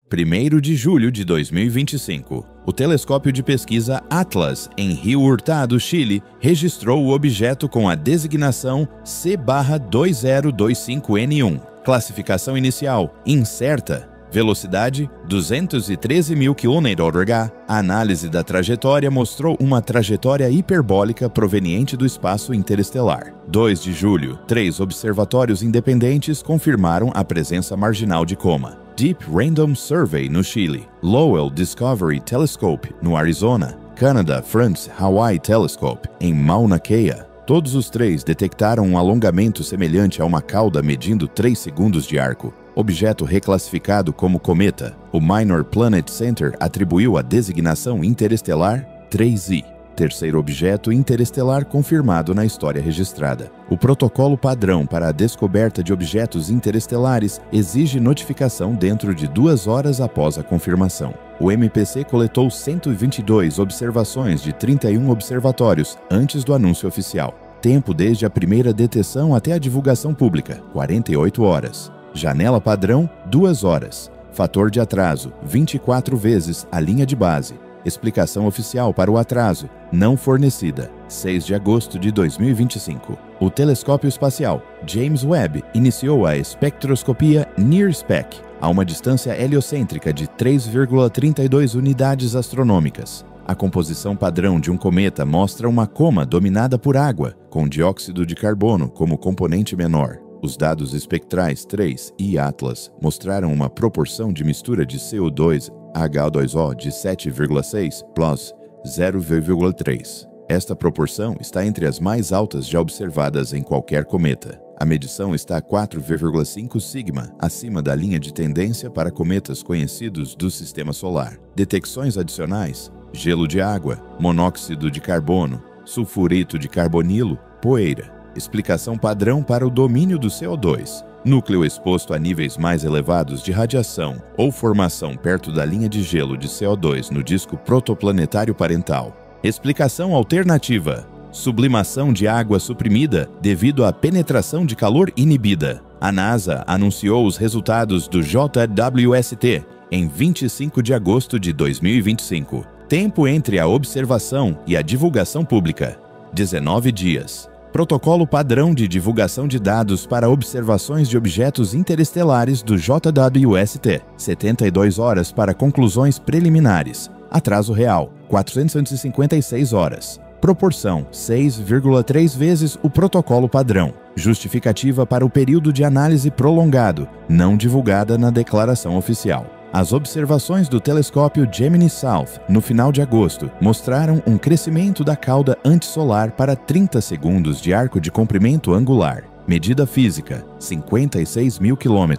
1º de julho de 2025, o telescópio de pesquisa Atlas, em Rio Hurtado, Chile, registrou o objeto com a designação C/2025N1. Classificação inicial: incerta. Velocidade: 213.000 km/h. A análise da trajetória mostrou uma trajetória hiperbólica proveniente do espaço interestelar. 2 de julho, 3 observatórios independentes confirmaram a presença marginal de coma. Deep Random Survey, no Chile. Lowell Discovery Telescope, no Arizona. Canada France Hawaii Telescope, em Mauna Kea. Todos os 3 detectaram um alongamento semelhante a uma cauda medindo 3 segundos de arco. Objeto reclassificado como cometa, o Minor Planet Center atribuiu a designação interestelar 3I, terceiro objeto interestelar confirmado na história registrada. O protocolo padrão para a descoberta de objetos interestelares exige notificação dentro de 2 horas após a confirmação. O MPC coletou 122 observações de 31 observatórios antes do anúncio oficial. Tempo desde a primeira detecção até a divulgação pública, 48 horas. Janela padrão, 2 horas. Fator de atraso, 24 vezes a linha de base. Explicação oficial para o atraso, não fornecida, 6 de agosto de 2025. O telescópio espacial James Webb iniciou a espectroscopia NIRSPEC a uma distância heliocêntrica de 3,32 unidades astronômicas. A composição padrão de um cometa mostra uma coma dominada por água, com dióxido de carbono como componente menor. Os dados espectrais 3 e Atlas mostraram uma proporção de mistura de CO2 H2O de 7,6 plus 0,3. Esta proporção está entre as mais altas já observadas em qualquer cometa. A medição está a 4,5 sigma acima da linha de tendência para cometas conhecidos do Sistema Solar. Detecções adicionais: gelo de água, monóxido de carbono, sulfurito de carbonilo, poeira. Explicação padrão para o domínio do CO2. Núcleo exposto a níveis mais elevados de radiação ou formação perto da linha de gelo de CO2 no disco protoplanetário parental. Explicação alternativa: sublimação de água suprimida devido à penetração de calor inibida. A NASA anunciou os resultados do JWST em 25 de agosto de 2025. Tempo entre a observação e a divulgação pública: 19 dias. Protocolo padrão de divulgação de dados para observações de objetos interestelares do JWST, 72 horas para conclusões preliminares. Atraso real, 456 horas. Proporção, 6,3 vezes o protocolo padrão. Justificativa para o período de análise prolongado, não divulgada na declaração oficial. As observações do telescópio Gemini South, no final de agosto, mostraram um crescimento da cauda antissolar para 30 segundos de arco de comprimento angular. Medida física: 56.000 km.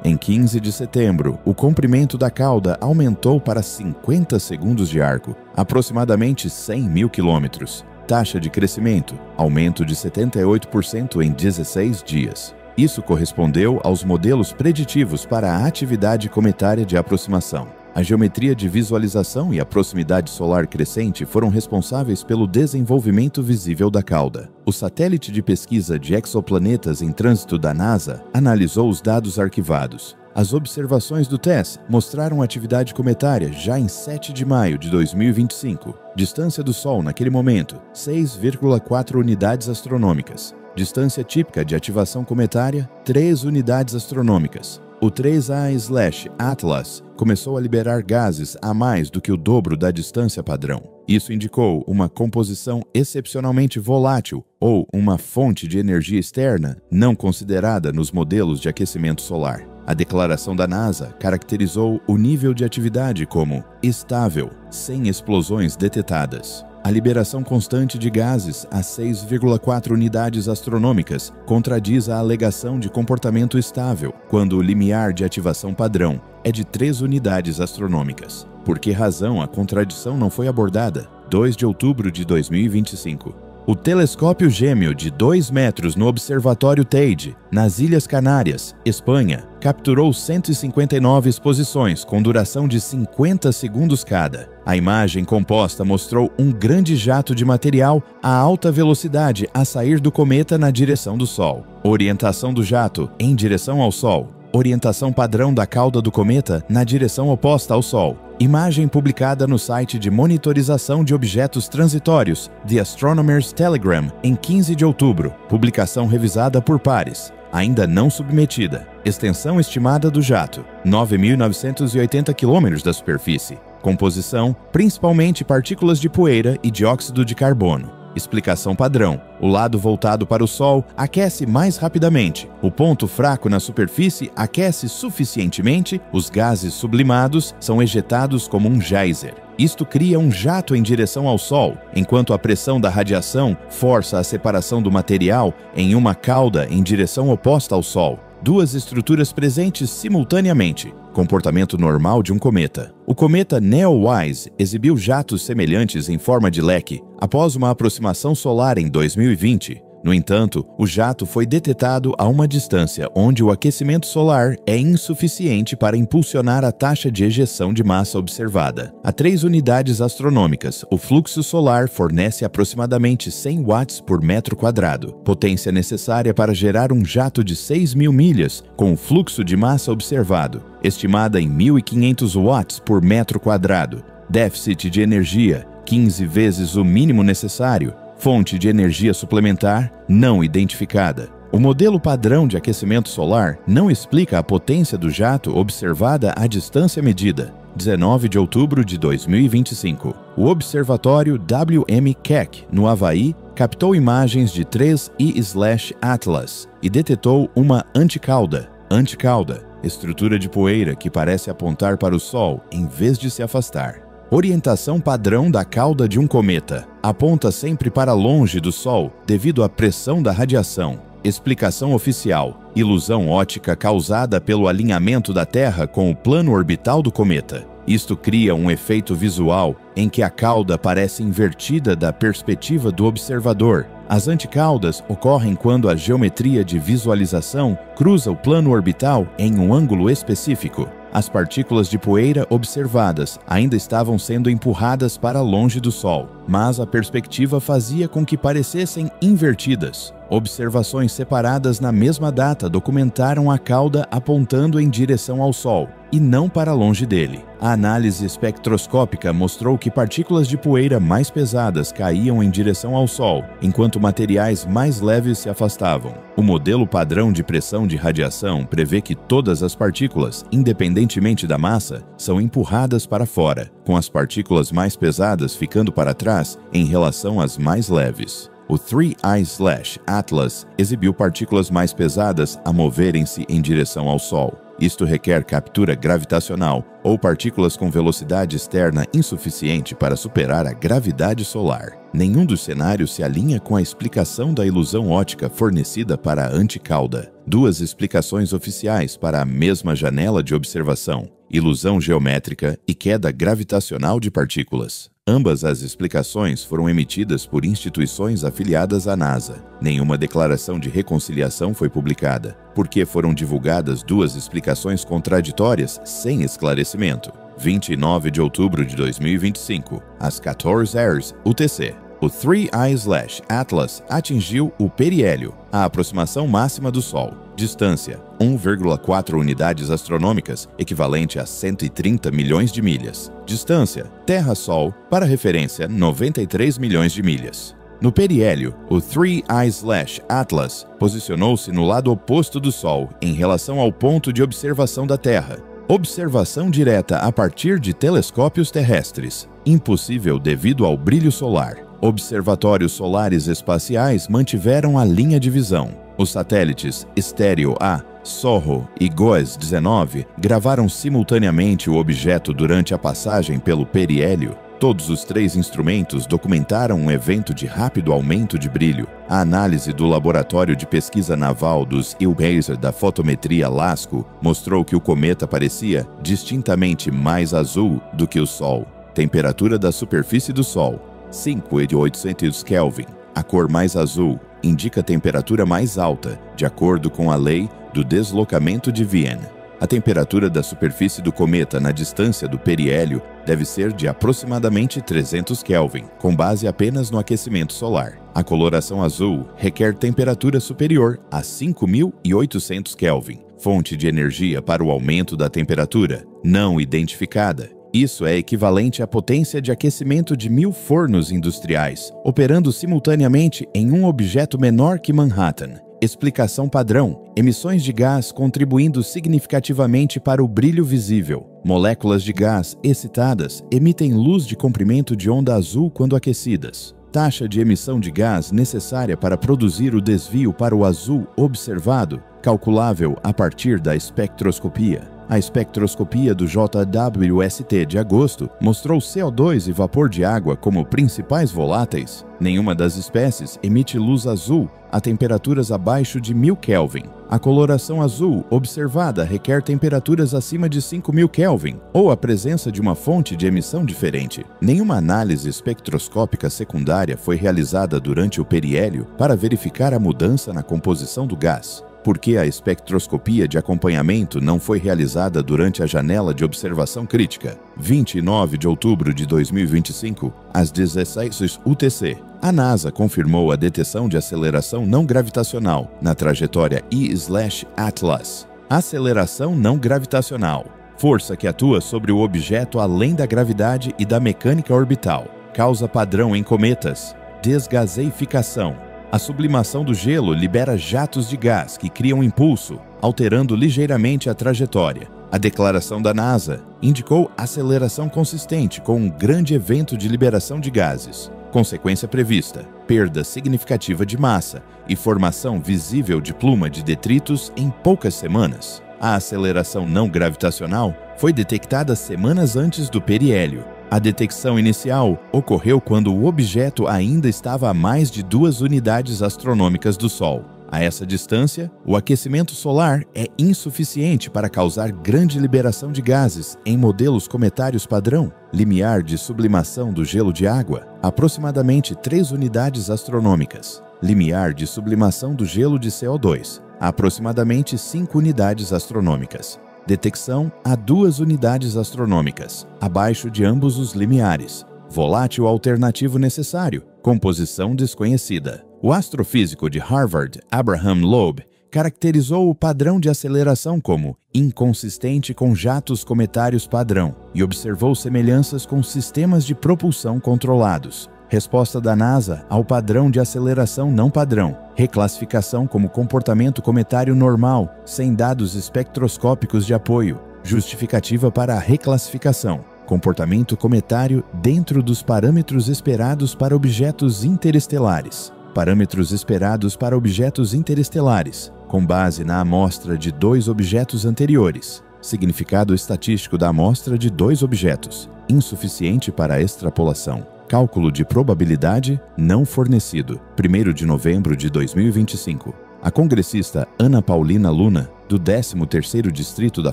Em 15 de setembro, o comprimento da cauda aumentou para 50 segundos de arco, aproximadamente 100.000 km. Taxa de crescimento: aumento de 78% em 16 dias. Isso correspondeu aos modelos preditivos para a atividade cometária de aproximação. A geometria de visualização e a proximidade solar crescente foram responsáveis pelo desenvolvimento visível da cauda. O satélite de pesquisa de exoplanetas em trânsito da NASA analisou os dados arquivados. As observações do TESS mostraram atividade cometária já em 7 de maio de 2025. Distância do Sol naquele momento: 6,4 unidades astronômicas. Distância típica de ativação cometária: 3 unidades astronômicas. O 3A/Atlas começou a liberar gases a mais do que o dobro da distância padrão. Isso indicou uma composição excepcionalmente volátil ou uma fonte de energia externa não considerada nos modelos de aquecimento solar. A declaração da NASA caracterizou o nível de atividade como estável, sem explosões detectadas. A liberação constante de gases a 6,4 unidades astronômicas contradiz a alegação de comportamento estável, quando o limiar de ativação padrão é de 3 unidades astronômicas. Por que razão a contradição não foi abordada? 2 de outubro de 2025. O telescópio gêmeo de 2 metros no Observatório Teide, nas Ilhas Canárias, Espanha, capturou 159 exposições com duração de 50 segundos cada. A imagem composta mostrou um grande jato de material a alta velocidade a sair do cometa na direção do Sol. Orientação do jato em direção ao Sol. Orientação padrão da cauda do cometa na direção oposta ao Sol. Imagem publicada no site de monitorização de objetos transitórios, The Astronomer's Telegram, em 15 de outubro. Publicação revisada por pares. Ainda não submetida. Extensão estimada do jato: 9.980 km da superfície. Composição: principalmente partículas de poeira e dióxido de carbono. Explicação padrão: o lado voltado para o Sol aquece mais rapidamente. O ponto fraco na superfície aquece suficientemente, os gases sublimados são ejetados como um geyser. Isto cria um jato em direção ao Sol, enquanto a pressão da radiação força a separação do material em uma cauda em direção oposta ao Sol. Duas estruturas presentes simultaneamente. Comportamento normal de um cometa. O cometa Neowise exibiu jatos semelhantes em forma de leque após uma aproximação solar em 2020. No entanto, o jato foi detetado a uma distância onde o aquecimento solar é insuficiente para impulsionar a taxa de ejeção de massa observada. A 3 unidades astronômicas, o fluxo solar fornece aproximadamente 100 watts por metro quadrado, potência necessária para gerar um jato de 6.000 milhas com o fluxo de massa observado, estimada em 1.500 watts por metro quadrado. Déficit de energia, 15 vezes o mínimo necessário. Fonte de energia suplementar não identificada. O modelo padrão de aquecimento solar não explica a potência do jato observada à distância medida. 19 de outubro de 2025. O observatório WM Keck, no Havaí, captou imagens de 3I/Atlas e detetou uma anticauda. Anticauda, estrutura de poeira que parece apontar para o Sol em vez de se afastar. Orientação padrão da cauda de um cometa. Aponta sempre para longe do Sol devido à pressão da radiação. Explicação oficial: ilusão óptica causada pelo alinhamento da Terra com o plano orbital do cometa. Isto cria um efeito visual em que a cauda parece invertida da perspectiva do observador. As anticaudas ocorrem quando a geometria de visualização cruza o plano orbital em um ângulo específico. As partículas de poeira observadas ainda estavam sendo empurradas para longe do Sol, mas a perspectiva fazia com que parecessem invertidas. Observações separadas na mesma data documentaram a cauda apontando em direção ao Sol, e não para longe dele. A análise espectroscópica mostrou que partículas de poeira mais pesadas caíam em direção ao Sol, enquanto materiais mais leves se afastavam. O modelo padrão de pressão de radiação prevê que todas as partículas, independentemente da massa, são empurradas para fora, com as partículas mais pesadas ficando para trás em relação às mais leves. O 3I/Atlas exibiu partículas mais pesadas a moverem-se em direção ao Sol. Isto requer captura gravitacional ou partículas com velocidade externa insuficiente para superar a gravidade solar. Nenhum dos cenários se alinha com a explicação da ilusão óptica fornecida para a anticauda. Duas explicações oficiais para a mesma janela de observação: ilusão geométrica e queda gravitacional de partículas. Ambas as explicações foram emitidas por instituições afiliadas à NASA. Nenhuma declaração de reconciliação foi publicada, porque foram divulgadas duas explicações contraditórias sem esclarecimento. 29 de outubro de 2025, às 14 horas UTC. O 3I/Atlas atingiu o periélio, a aproximação máxima do Sol. Distância: 1,4 unidades astronômicas, equivalente a 130 milhões de milhas. Distância: Terra-Sol, para referência, 93 milhões de milhas. No periélio, o 3I/Atlas posicionou-se no lado oposto do Sol em relação ao ponto de observação da Terra. Observação direta a partir de telescópios terrestres. Impossível devido ao brilho solar. Observatórios solares espaciais mantiveram a linha de visão. Os satélites Stereo-A, SOHO e GOES-19 gravaram simultaneamente o objeto durante a passagem pelo periélio. Todos os três instrumentos documentaram um evento de rápido aumento de brilho. A análise do Laboratório de Pesquisa Naval dos Ilgeyser da fotometria LASCO mostrou que o cometa parecia distintamente mais azul do que o Sol. Temperatura da superfície do Sol: 5.800 Kelvin. A cor mais azul indica temperatura mais alta, de acordo com a lei do deslocamento de Wien. A temperatura da superfície do cometa na distância do periélio deve ser de aproximadamente 300 Kelvin, com base apenas no aquecimento solar. A coloração azul requer temperatura superior a 5.800 Kelvin, Fonte de energia para o aumento da temperatura, não identificada. Isso é equivalente à potência de aquecimento de 1000 fornos industriais, operando simultaneamente em um objeto menor que Manhattan. Explicação padrão: emissões de gás contribuindo significativamente para o brilho visível. Moléculas de gás excitadas emitem luz de comprimento de onda azul quando aquecidas. Taxa de emissão de gás necessária para produzir o desvio para o azul observado, calculável a partir da espectroscopia. A espectroscopia do JWST de agosto mostrou CO2 e vapor de água como principais voláteis. Nenhuma das espécies emite luz azul a temperaturas abaixo de 1000 Kelvin. A coloração azul observada requer temperaturas acima de 5000 Kelvin ou a presença de uma fonte de emissão diferente. Nenhuma análise espectroscópica secundária foi realizada durante o periélio para verificar a mudança na composição do gás. Por que a espectroscopia de acompanhamento não foi realizada durante a janela de observação crítica? 29 de outubro de 2025, às 16 UTC. A NASA confirmou a detecção de aceleração não gravitacional na trajetória E/Atlas. Aceleração não gravitacional. Força que atua sobre o objeto além da gravidade e da mecânica orbital. Causa padrão em cometas. Desgaseificação. A sublimação do gelo libera jatos de gás que criam impulso, alterando ligeiramente a trajetória. A declaração da NASA indicou aceleração consistente com um grande evento de liberação de gases. Consequência prevista: perda significativa de massa e formação visível de pluma de detritos em poucas semanas. A aceleração não gravitacional foi detectada semanas antes do periélio. A detecção inicial ocorreu quando o objeto ainda estava a mais de 2 unidades astronômicas do Sol. A essa distância, o aquecimento solar é insuficiente para causar grande liberação de gases em modelos cometários padrão. Limiar de sublimação do gelo de água, aproximadamente 3 unidades astronômicas. Limiar de sublimação do gelo de CO2, aproximadamente 5 unidades astronômicas. Detecção a 2 unidades astronômicas, abaixo de ambos os limiares. Volátil alternativo necessário, composição desconhecida. O astrofísico de Harvard, Abraham Loeb, caracterizou o padrão de aceleração como inconsistente com jatos cometários padrão e observou semelhanças com sistemas de propulsão controlados. Resposta da NASA ao padrão de aceleração não padrão. Reclassificação como comportamento cometário normal, sem dados espectroscópicos de apoio. Justificativa para a reclassificação. Comportamento cometário dentro dos parâmetros esperados para objetos interestelares. Parâmetros esperados para objetos interestelares, com base na amostra de 2 objetos anteriores. Significado estatístico da amostra de 2 objetos. Insuficiente para a extrapolação. Cálculo de probabilidade não fornecido. 1º de novembro de 2025. A congressista Ana Paulina Luna, do 13º Distrito da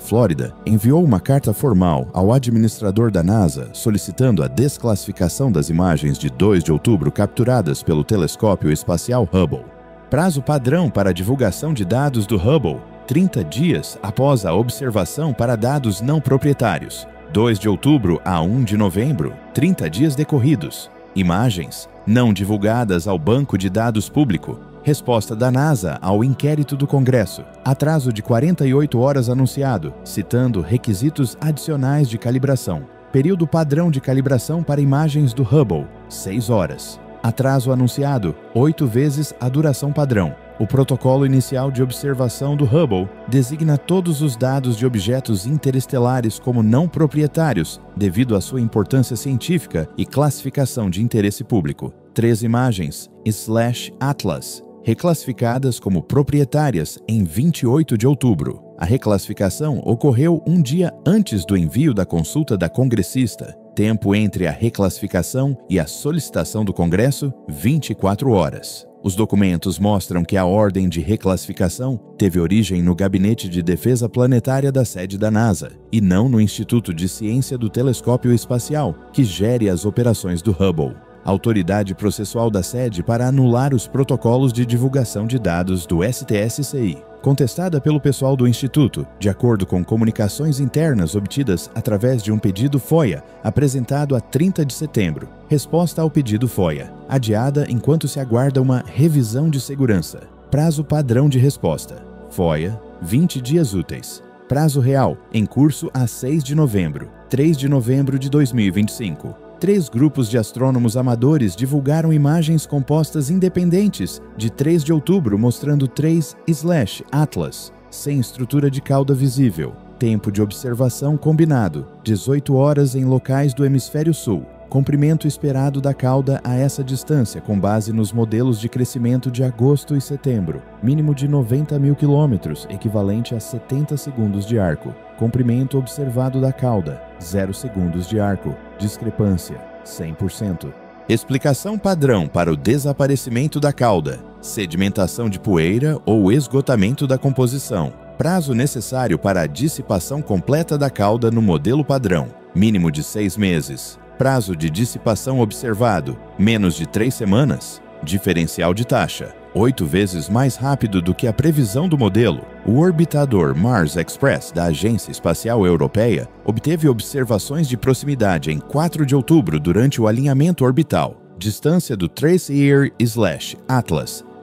Flórida, enviou uma carta formal ao administrador da NASA solicitando a desclassificação das imagens de 2 de outubro capturadas pelo telescópio espacial Hubble. Prazo padrão para a divulgação de dados do Hubble: 30 dias após a observação para dados não proprietários. 2 de outubro a 1 de novembro, 30 dias decorridos. Imagens não divulgadas ao banco de dados público. Resposta da NASA ao inquérito do Congresso. Atraso de 48 horas anunciado, citando requisitos adicionais de calibração. Período padrão de calibração para imagens do Hubble, 6 horas. Atraso anunciado, 8 vezes a duração padrão. O protocolo inicial de observação do Hubble designa todos os dados de objetos interestelares como não proprietários, devido à sua importância científica e classificação de interesse público. 3 imagens /Atlas, reclassificadas como proprietárias em 28 de outubro. A reclassificação ocorreu um dia antes do envio da consulta da congressista. Tempo entre a reclassificação e a solicitação do Congresso, 24 horas. Os documentos mostram que a ordem de reclassificação teve origem no Gabinete de Defesa Planetária da sede da NASA, e não no Instituto de Ciência do Telescópio Espacial, que gere as operações do Hubble. Autoridade processual da sede para anular os protocolos de divulgação de dados do STSCI. Contestada pelo pessoal do Instituto, de acordo com comunicações internas obtidas através de um pedido FOIA, apresentado a 30 de setembro. Resposta ao pedido FOIA, adiada enquanto se aguarda uma revisão de segurança. Prazo padrão de resposta. FOIA, 20 dias úteis. Prazo real, em curso a 6 de novembro, 3 de novembro de 2025. 3 grupos de astrônomos amadores divulgaram imagens compostas independentes de 3 de outubro mostrando 3/Atlas, sem estrutura de cauda visível. Tempo de observação combinado, 18 horas em locais do hemisfério sul. Comprimento esperado da cauda a essa distância com base nos modelos de crescimento de agosto e setembro. Mínimo de 90 mil quilômetros, equivalente a 70 segundos de arco. Comprimento observado da cauda, 0 segundos de arco. Discrepância, 100%. Explicação padrão para o desaparecimento da cauda: sedimentação de poeira ou esgotamento da composição. Prazo necessário para a dissipação completa da cauda no modelo padrão, mínimo de 6 meses. Prazo de dissipação observado, menos de 3 semanas. Diferencial de taxa, 8 vezes mais rápido do que a previsão do modelo. O orbitador Mars Express da Agência Espacial Europeia obteve observações de proximidade em 4 de outubro durante o alinhamento orbital. Distância do TRACE-Atlas,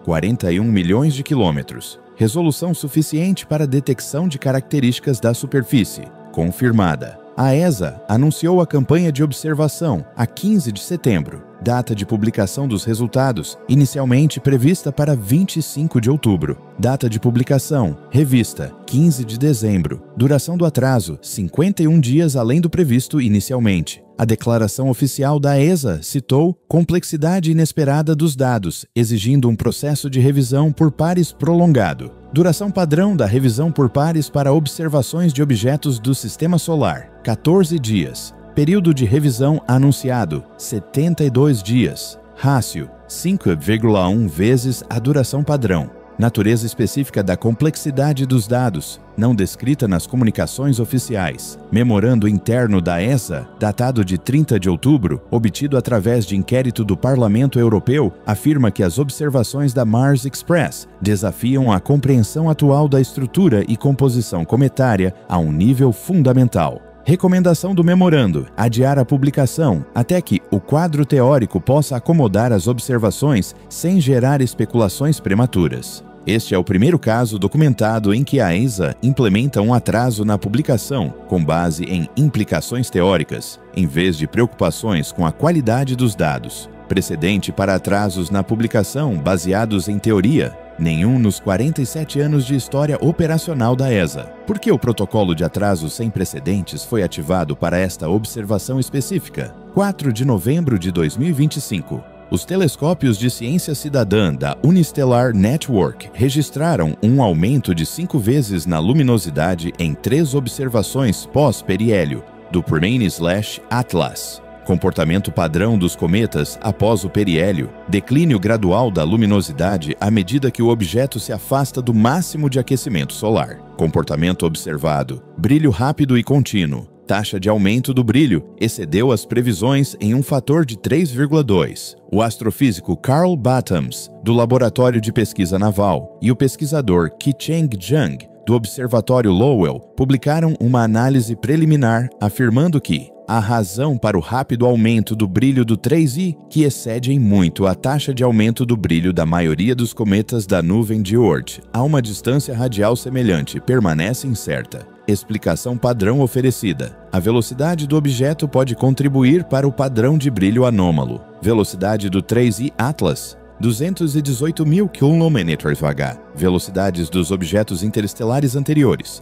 41 milhões de quilômetros. Resolução suficiente para detecção de características da superfície. Confirmada. A ESA anunciou a campanha de observação a 15 de setembro. Data de publicação dos resultados, inicialmente prevista para 25 de outubro. Data de publicação, revista, 15 de dezembro. Duração do atraso, 51 dias além do previsto inicialmente. A declaração oficial da ESA citou complexidade inesperada dos dados, exigindo um processo de revisão por pares prolongado. Duração padrão da revisão por pares para observações de objetos do Sistema Solar, 14 dias. Período de revisão anunciado, 72 dias. Rácio, 5,1 vezes a duração padrão. Natureza específica da complexidade dos dados, não descrita nas comunicações oficiais. Memorando interno da ESA, datado de 30 de outubro, obtido através de inquérito do Parlamento Europeu, afirma que as observações da Mars Express desafiam a compreensão atual da estrutura e composição cometária a um nível fundamental. Recomendação do memorando: adiar a publicação até que o quadro teórico possa acomodar as observações sem gerar especulações prematuras. Este é o primeiro caso documentado em que a ESA implementa um atraso na publicação com base em implicações teóricas, em vez de preocupações com a qualidade dos dados. Precedente para atrasos na publicação baseados em teoria: nenhum nos 47 anos de história operacional da ESA. Por que o protocolo de atraso sem precedentes foi ativado para esta observação específica? 4 de novembro de 2025. Os telescópios de ciência cidadã da Unistellar Network registraram um aumento de 5 vezes na luminosidade em 3 observações pós-periélio do Prime/Atlas. Comportamento padrão dos cometas após o periélio, declínio gradual da luminosidade à medida que o objeto se afasta do máximo de aquecimento solar. Comportamento observado, brilho rápido e contínuo. Taxa de aumento do brilho excedeu as previsões em um fator de 3,2. O astrofísico Carl Battams, do Laboratório de Pesquisa Naval, e o pesquisador Qicheng Zhang, do Observatório Lowell, publicaram uma análise preliminar afirmando que a razão para o rápido aumento do brilho do 3i, que excede em muito a taxa de aumento do brilho da maioria dos cometas da nuvem de Oort a uma distância radial semelhante, permanece incerta. Explicação padrão oferecida: a velocidade do objeto pode contribuir para o padrão de brilho anômalo. Velocidade do 3i Atlas: 218 mil km/h. Velocidades dos objetos interestelares anteriores: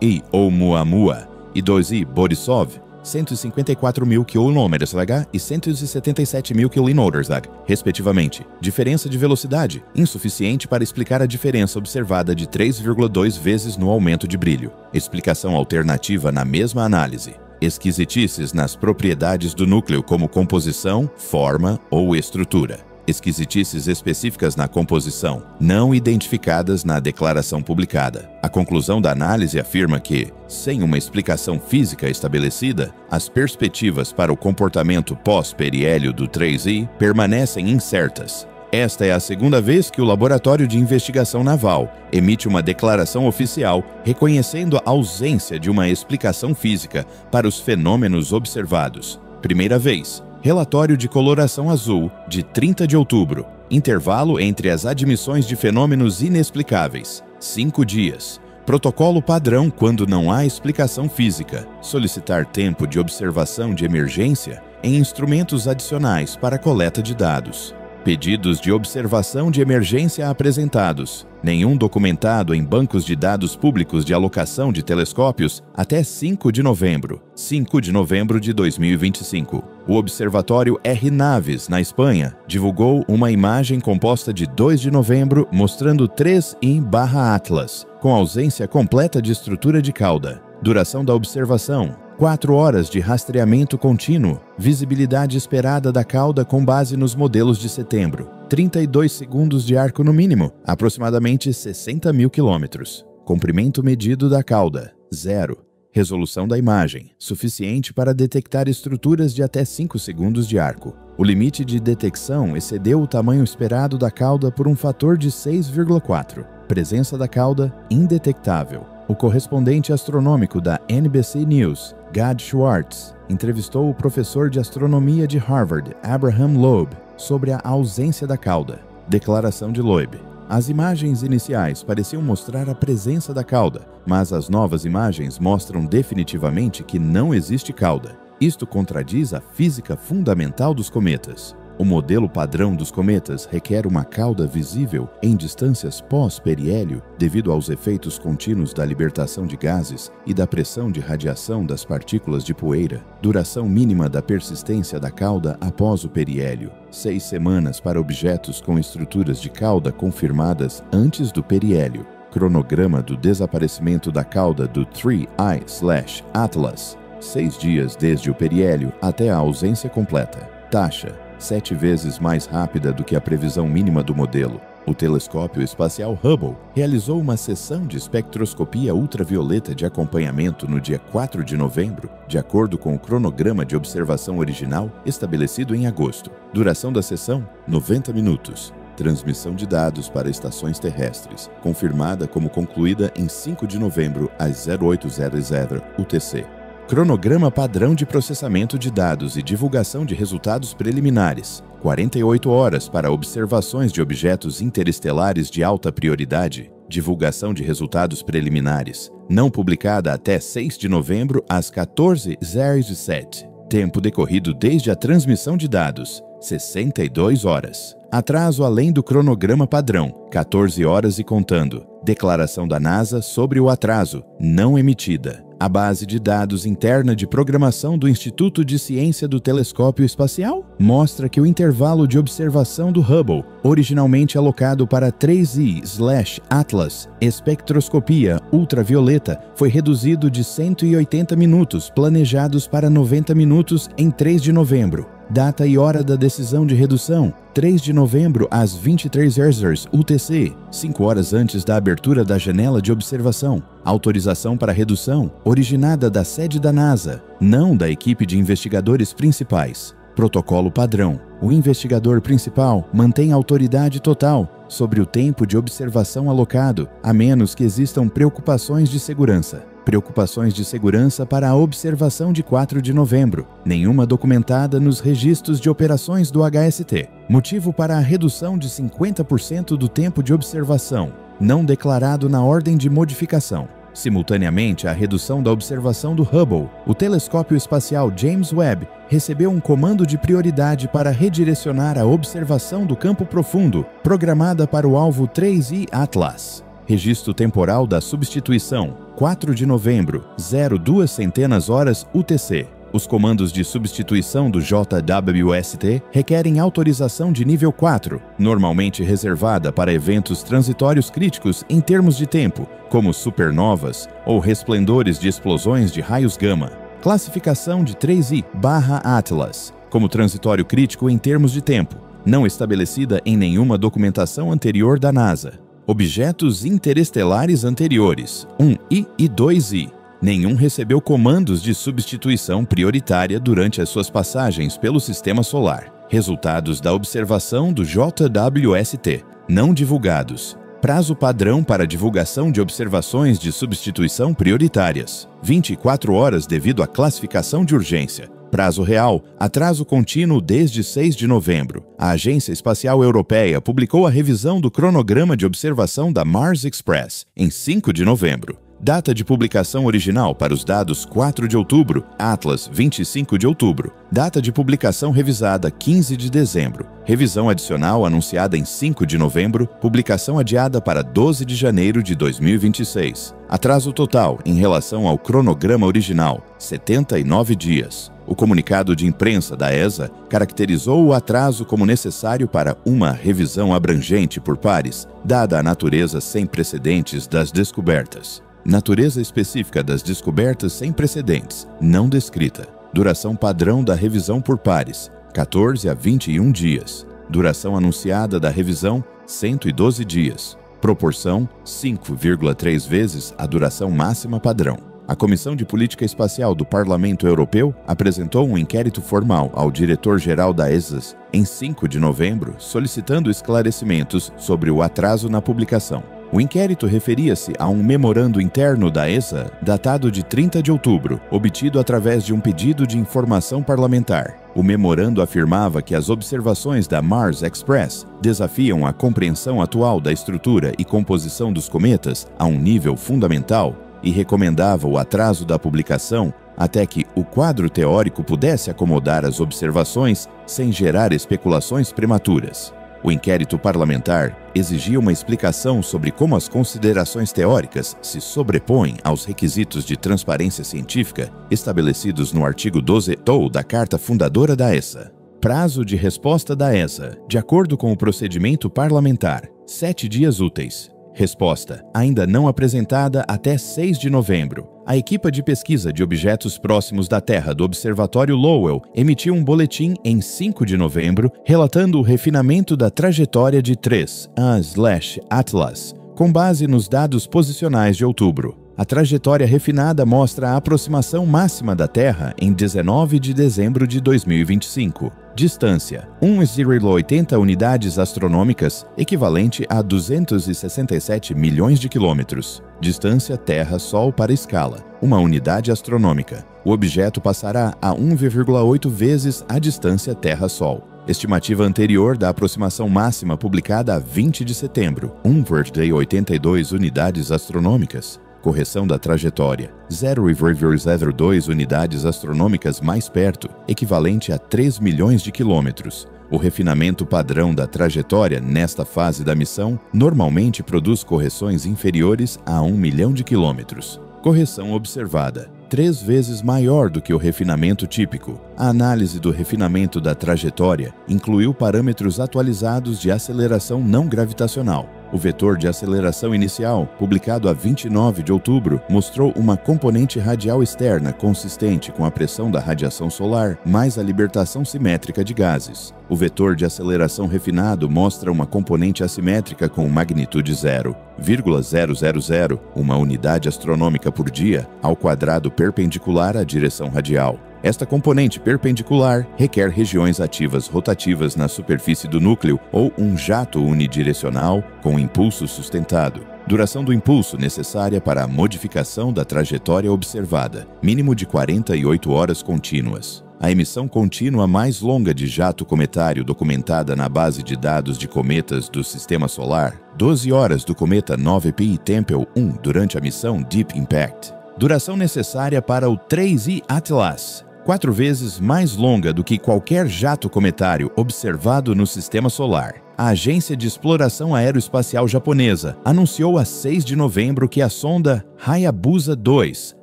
I Oumuamua e 2i Borisov: 154 mil km/h e 177 mil km/h, respectivamente. Diferença de velocidade, insuficiente para explicar a diferença observada de 3,2 vezes no aumento de brilho. Explicação alternativa na mesma análise: esquisitices nas propriedades do núcleo como composição, forma ou estrutura. Esquisitices específicas na composição, não identificadas na declaração publicada. A conclusão da análise afirma que, sem uma explicação física estabelecida, as perspectivas para o comportamento pós-periélio do 3i permanecem incertas. Esta é a segunda vez que o Laboratório de Investigação Naval emite uma declaração oficial reconhecendo a ausência de uma explicação física para os fenômenos observados. Primeira vez: relatório de coloração azul, de 30 de outubro. Intervalo entre as admissões de fenômenos inexplicáveis: 5 dias. Protocolo padrão quando não há explicação física. Solicitar tempo de observação de emergência em instrumentos adicionais para coleta de dados. Pedidos de observação de emergência apresentados. Nenhum documentado em bancos de dados públicos de alocação de telescópios até 5 de novembro. 5 de novembro de 2025. O Observatório R Naves, na Espanha, divulgou uma imagem composta de 2 de novembro mostrando 3I/Atlas, com ausência completa de estrutura de cauda. Duração da observação: 4 horas de rastreamento contínuo. Visibilidade esperada da cauda com base nos modelos de setembro. 32 segundos de arco no mínimo, aproximadamente 60 mil quilômetros. Comprimento medido da cauda: 0. Resolução da imagem: suficiente para detectar estruturas de até 5 segundos de arco. O limite de detecção excedeu o tamanho esperado da cauda por um fator de 6,4. Presença da cauda indetectável. O correspondente astronômico da NBC News, Gad Schwartz, entrevistou o professor de astronomia de Harvard, Abraham Loeb, sobre a ausência da cauda. Declaração de Loeb: as imagens iniciais pareciam mostrar a presença da cauda, mas as novas imagens mostram definitivamente que não existe cauda. Isto contradiz a física fundamental dos cometas. O modelo padrão dos cometas requer uma cauda visível em distâncias pós-periélio devido aos efeitos contínuos da libertação de gases e da pressão de radiação das partículas de poeira. Duração mínima da persistência da cauda após o periélio: 6 semanas para objetos com estruturas de cauda confirmadas antes do periélio. Cronograma do desaparecimento da cauda do 3I/Atlas: 6 dias desde o periélio até a ausência completa. Taxa: 7 vezes mais rápida do que a previsão mínima do modelo. O telescópio espacial Hubble realizou uma sessão de espectroscopia ultravioleta de acompanhamento no dia 4 de novembro, de acordo com o cronograma de observação original estabelecido em agosto. Duração da sessão: 90 minutos. Transmissão de dados para estações terrestres, confirmada como concluída em 5 de novembro às 0800 UTC. Cronograma padrão de processamento de dados e divulgação de resultados preliminares. 48 horas para observações de objetos interestelares de alta prioridade. Divulgação de resultados preliminares. Não publicada até 6 de novembro às 14h07. Tempo decorrido desde a transmissão de dados: 62 horas. Atraso além do cronograma padrão: 14 horas e contando. Declaração da NASA sobre o atraso: não emitida. A base de dados interna de programação do Instituto de Ciência do Telescópio Espacial mostra que o intervalo de observação do Hubble, originalmente alocado para 3I/Atlas, espectroscopia ultravioleta, foi reduzido de 180 minutos planejados para 90 minutos em 3 de novembro. Data e hora da decisão de redução: 3 de novembro às 23h UTC, 5 horas antes da abertura da janela de observação. Autorização para redução, originada da sede da NASA, não da equipe de investigadores principais. Protocolo padrão: o investigador principal mantém autoridade total sobre o tempo de observação alocado, a menos que existam preocupações de segurança. Preocupações de segurança para a observação de 4 de novembro. Nenhuma documentada nos registros de operações do HST. Motivo para a redução de 50% do tempo de observação, não declarado na ordem de modificação. Simultaneamente à redução da observação do Hubble, o telescópio espacial James Webb recebeu um comando de prioridade para redirecionar a observação do campo profundo, programada para o alvo 3I/Atlas. Registro temporal da substituição: 4 de novembro, 0200 UTC. Os comandos de substituição do JWST requerem autorização de nível 4, normalmente reservada para eventos transitórios críticos em termos de tempo, como supernovas ou resplendores de explosões de raios gama. Classificação de 3I/Atlas como transitório crítico em termos de tempo, não estabelecida em nenhuma documentação anterior da NASA. Objetos interestelares anteriores, 1I e 2I. Nenhum recebeu comandos de substituição prioritária durante as suas passagens pelo Sistema Solar. Resultados da observação do JWST, não divulgados. Prazo padrão para divulgação de observações de substituição prioritárias: 24 horas devido à classificação de urgência. prazo real, atraso contínuo desde 6 de novembro. A Agência Espacial Europeia publicou a revisão do cronograma de observação da Mars Express em 5 de novembro. Data de publicação original para os dados 4 de outubro, Atlas 25 de outubro. Data de publicação revisada 15 de dezembro. Revisão adicional anunciada em 5 de novembro, publicação adiada para 12 de janeiro de 2026. Atraso total em relação ao cronograma original, 79 dias. O comunicado de imprensa da ESA caracterizou o atraso como necessário para uma revisão abrangente por pares, dada a natureza sem precedentes das descobertas. Natureza específica das descobertas sem precedentes, não descrita. Duração padrão da revisão por pares, 14 a 21 dias. Duração anunciada da revisão, 112 dias. Proporção, 5,3 vezes a duração máxima padrão. A Comissão de Política Espacial do Parlamento Europeu apresentou um inquérito formal ao diretor-geral da ESA em 5 de novembro, solicitando esclarecimentos sobre o atraso na publicação. O inquérito referia-se a um memorando interno da ESA, datado de 30 de outubro, obtido através de um pedido de informação parlamentar. O memorando afirmava que as observações da Mars Express desafiam a compreensão atual da estrutura e composição dos cometas a um nível fundamental e recomendava o atraso da publicação até que o quadro teórico pudesse acomodar as observações sem gerar especulações prematuras. O inquérito parlamentar exigia uma explicação sobre como as considerações teóricas se sobrepõem aos requisitos de transparência científica estabelecidos no artigo 12º da Carta Fundadora da ESA. Prazo de resposta da ESA, de acordo com o procedimento parlamentar, 7 dias úteis. Resposta, ainda não apresentada até 6 de novembro. A equipa de pesquisa de objetos próximos da Terra do Observatório Lowell emitiu um boletim em 5 de novembro relatando o refinamento da trajetória de 3A/Atlas, com base nos dados posicionais de outubro. A trajetória refinada mostra a aproximação máxima da Terra em 19 de dezembro de 2025. Distância: 1,80 unidades astronômicas, equivalente a 267 milhões de quilômetros. Distância Terra-Sol para escala, 1 unidade astronômica. O objeto passará a 1,8 vezes a distância Terra-Sol. Estimativa anterior da aproximação máxima publicada a 20 de setembro, 1,82 unidades astronômicas. Correção da trajetória, 0,02 unidades astronômicas mais perto, equivalente a 3 milhões de quilômetros. O refinamento padrão da trajetória nesta fase da missão normalmente produz correções inferiores a 1 milhão de quilômetros. Correção observada, 3 vezes maior do que o refinamento típico. A análise do refinamento da trajetória incluiu parâmetros atualizados de aceleração não gravitacional. O vetor de aceleração inicial, publicado a 29 de outubro, mostrou uma componente radial externa consistente com a pressão da radiação solar mais a libertação simétrica de gases. O vetor de aceleração refinado mostra uma componente assimétrica com magnitude 0,000, uma unidade astronômica por dia, ao quadrado perpendicular à direção radial. Esta componente perpendicular requer regiões ativas rotativas na superfície do núcleo ou um jato unidirecional com impulso sustentado. Duração do impulso necessária para a modificação da trajetória observada, mínimo de 48 horas contínuas. A emissão contínua mais longa de jato cometário documentada na base de dados de cometas do Sistema Solar, 12 horas do cometa 9P Tempel 1 durante a missão Deep Impact. Duração necessária para o 3I Atlas, 4 vezes mais longa do que qualquer jato cometário observado no Sistema Solar. A Agência de Exploração Aeroespacial Japonesa anunciou a 6 de novembro que a sonda Hayabusa 2,